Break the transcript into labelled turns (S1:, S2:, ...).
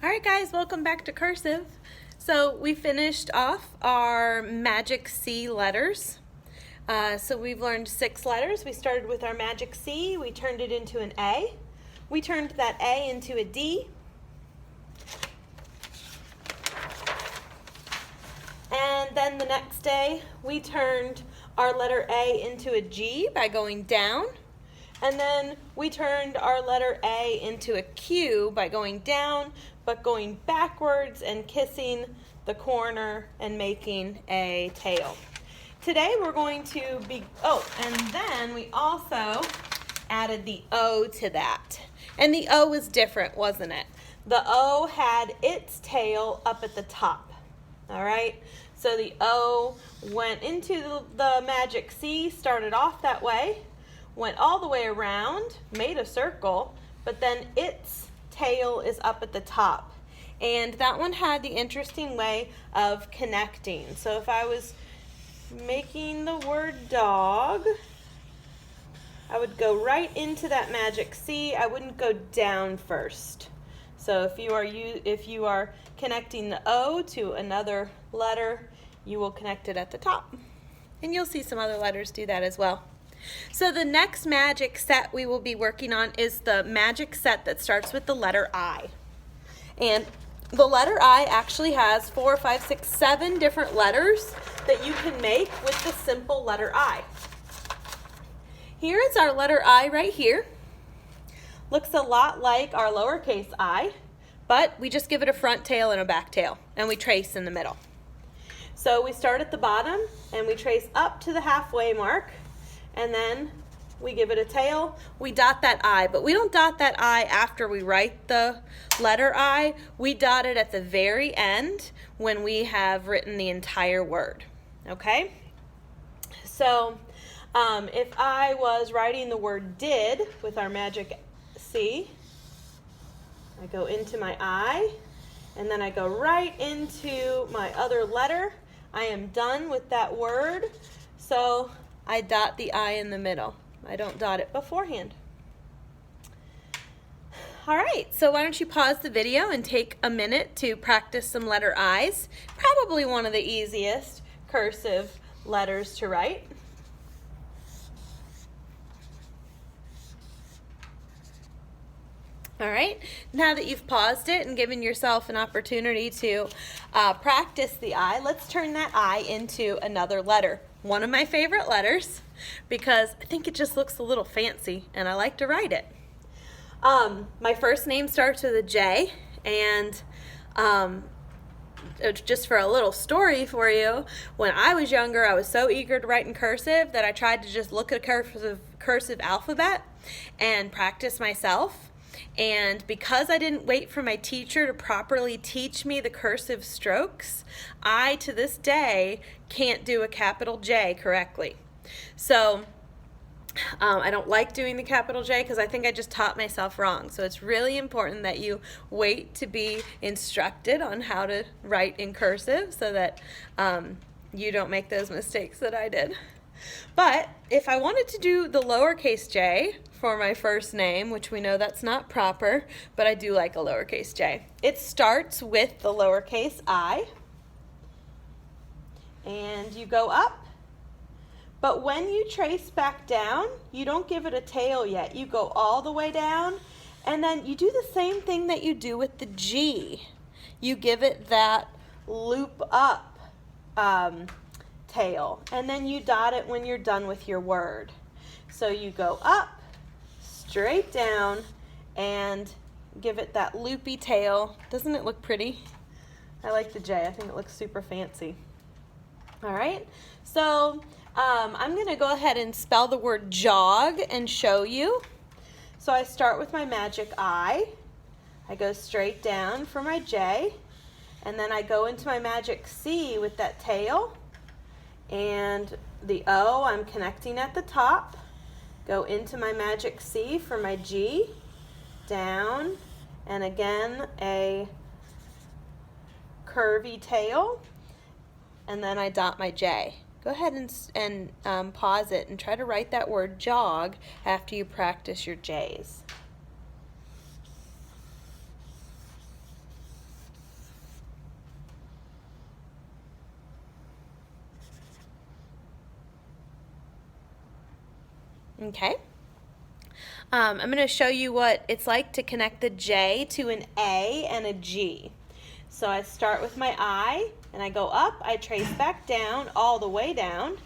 S1: Alright guys, welcome back to Cursive. So we finished off our Magic C letters. So we've learned 6 letters. We started with our Magic C, we turned it into an A. We turned that A into a D. And then the next day we turned our letter A into a G by going down. And then we turned our letter A into a Q by going down, but going backwards and kissing the corner and making a tail. Today we're going to and then we also added the O to that. And the O was different, wasn't it? The O had its tail up at the top. All right, so the O went into the Magic C, started off that way, went all the way around, made a circle, but then its tail is up at the top. And that one had the interesting way of connecting. So if I was making the word dog, I would go right into that Magic C. I wouldn't go down first. So if you are connecting the O to another letter, you will connect it at the top. And you'll see some other letters do that as well. So the next magic set we will be working on is the magic set that starts with the letter I. And the letter I actually has 4, 5, 6, 7 different letters that you can make with the simple letter I. Here is our letter I right here. Looks a lot like our lowercase I, but we just give it a front tail and a back tail, and we trace in the middle. So we start at the bottom and we trace up to the halfway mark, and then we give it a tail. We dot that I, but we don't dot that I after we write the letter I. We dot it at the very end when we have written the entire word, okay? So if I was writing the word did with our Magic C, I go into my I, and then I go right into my other letter. I am done with that word, so I dot the I in the middle. I don't dot it beforehand. All right, so why don't you pause the video and take a minute to practice some letter I's. Probably one of the easiest cursive letters to write. All right, now that you've paused it and given yourself an opportunity to practice the I, let's turn that I into another letter. One of my favorite letters because I think it just looks a little fancy and I like to write it. My first name starts with a J, and just for a little story for you, when I was younger, I was so eager to write in cursive that I tried to just look at a cursive alphabet and practice myself. And because I didn't wait for my teacher to properly teach me the cursive strokes, I, to this day, can't do a capital J correctly. So I don't like doing the capital J because I think I just taught myself wrong. So it's really important that you wait to be instructed on how to write in cursive so that you don't make those mistakes that I did. But if I wanted to do the lowercase j for my first name, which we know that's not proper, but I do like a lowercase j. It starts with the lowercase I, and you go up, but when you trace back down, you don't give it a tail yet. You go all the way down, and then you do the same thing that you do with the G. You give it that loop up tail, and then you dot it when you're done with your word. So you go up, straight down, and give it that loopy tail. Doesn't it look pretty? I like the J. I think it looks super fancy. All right, so I'm going to go ahead and spell the word jog and show you. So I start with my Magic I go straight down for my J, and then I go into my Magic C with that tail, and the O I'm connecting at the top, go into my Magic C for my G, down, and again a curvy tail, and then I dot my J. Go ahead and pause it and try to write that word jog after you practice your J's. Okay. I'm going to show you what it's like to connect the J to an A and a G. So I start with my I, and I go up, I trace back down, all the way down,